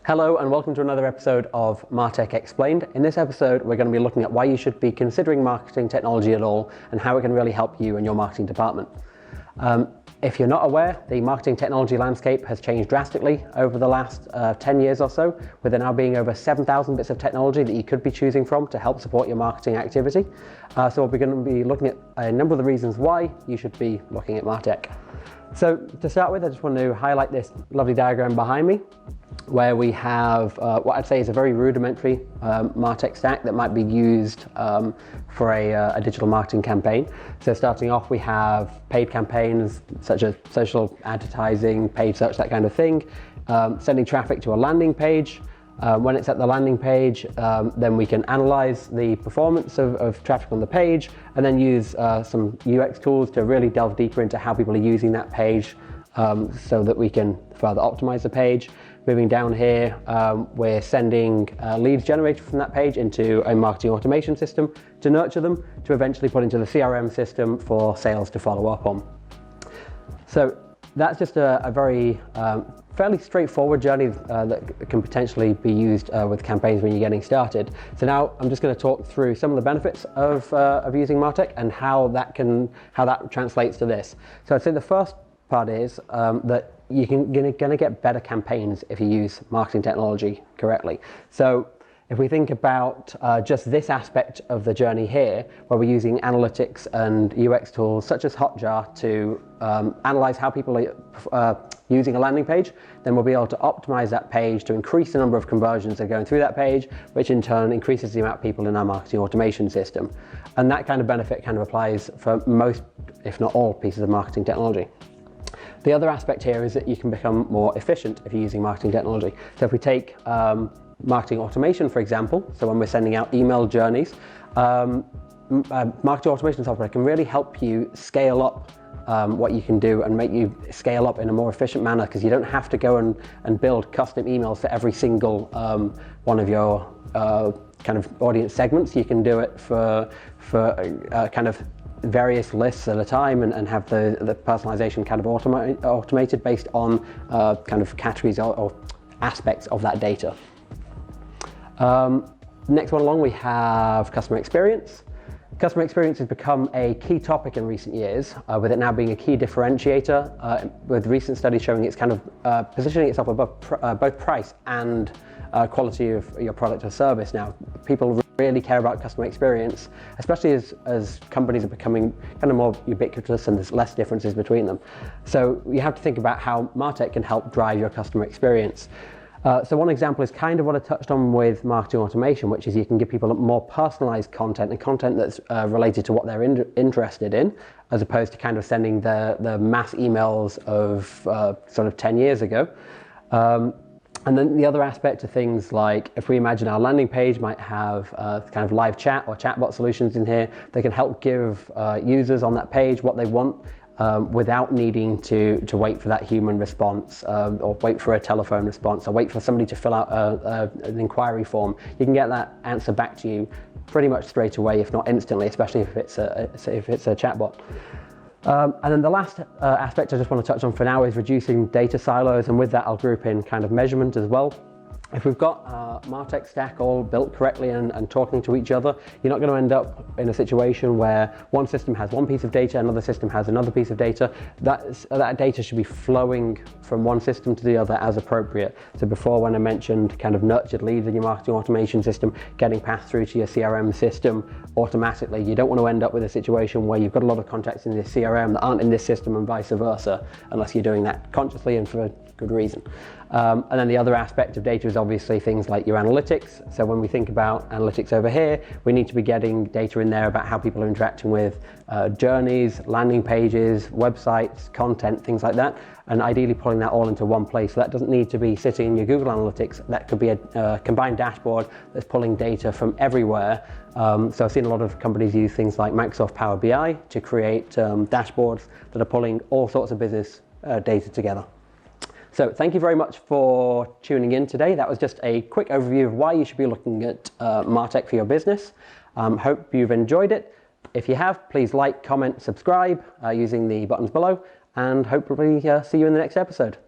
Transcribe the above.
Hello and welcome to another episode of Martech Explained. In this episode, we're going to be looking at why you should be considering marketing technology at all and how it can really help you and your marketing department. If you're not aware, the marketing technology landscape has changed drastically over the last 10 years or so, with there now being over 7,000 bits of technology that you could be choosing from to help support your marketing activity. So we're going to be looking at a number of the reasons why you should be looking at Martech. So to start with, I just want to highlight this lovely diagram behind me, where we have what I'd say is a very rudimentary Martech stack that might be used for a digital marketing campaign. So starting off, we have paid campaigns such as social advertising, paid search, that kind of thing, sending traffic to a landing page. When it's at the landing page, then we can analyze the performance of traffic on the page and then use some UX tools to really delve deeper into how people are using that page so that we can further optimize the page. Moving down here, we're sending leads generated from that page into a marketing automation system to nurture them, to eventually put into the CRM system for sales to follow up on. So that's just a very fairly straightforward journey that can potentially be used with campaigns when you're getting started. So now I'm just going to talk through some of the benefits of using Martech and how that translates to this. So I'd say the first part is that you're going to get better campaigns if you use marketing technology correctly. So if we think about just this aspect of the journey here, where we're using analytics and UX tools such as Hotjar to analyze how people are using a landing page, then we'll be able to optimize that page to increase the number of conversions that are going through that page, which in turn increases the amount of people in our marketing automation system. And that kind of benefit kind of applies for most, if not all, pieces of marketing technology. The other aspect here is that you can become more efficient if you're using marketing technology. So if we take marketing automation, for example, so when we're sending out email journeys, marketing automation software can really help you scale up what you can do and make you scale up in a more efficient manner, because you don't have to go and build custom emails for every single one of your kind of audience segments. You can do it for kind of various lists at a time and have the personalization kind of automated based on kind of categories or aspects of that data. Next one along, we have customer experience. Customer experience has become a key topic in recent years, with it now being a key differentiator, with recent studies showing it's kind of positioning itself above both price and quality of your product or service now. People really care about customer experience, especially as companies are becoming kind of more ubiquitous and there's less differences between them. So you have to think about how Martech can help drive your customer experience. So one example is kind of what I touched on with marketing automation, which is you can give people more personalized content and content that's related to what they're interested in, as opposed to kind of sending the mass emails of sort of 10 years ago. And then the other aspect of things, like if we imagine our landing page might have kind of live chat or chatbot solutions in here, they can help give users on that page what they want without needing to wait for that human response or wait for a telephone response or wait for somebody to fill out an inquiry form. You can get that answer back to you pretty much straight away, if not instantly, especially if it's a chatbot. And then the last aspect I just want to touch on for now is reducing data silos, and with that I'll group in kind of measurement as well. If we've got a Martech stack all built correctly and talking to each other, you're not going to end up in a situation where one system has one piece of data, another system has another piece of data. That data should be flowing from one system to the other as appropriate. So before, when I mentioned kind of nurtured leads in your marketing automation system getting passed through to your CRM system automatically, you don't want to end up with a situation where you've got a lot of contacts in this CRM that aren't in this system and vice versa, unless you're doing that consciously and for a good reason. And then the other aspect of data is obviously things like your analytics. So when we think about analytics over here, we need to be getting data in there about how people are interacting with journeys, landing pages, websites, content, things like that, and ideally pulling that all into one place. So that doesn't need to be sitting in your Google Analytics. That could be a combined dashboard that's pulling data from everywhere. So I've seen a lot of companies use things like Microsoft Power BI to create dashboards that are pulling all sorts of business data together. So thank you very much for tuning in today. That was just a quick overview of why you should be looking at Martech for your business. Hope you've enjoyed it. If you have, please like, comment, subscribe using the buttons below, and hopefully see you in the next episode.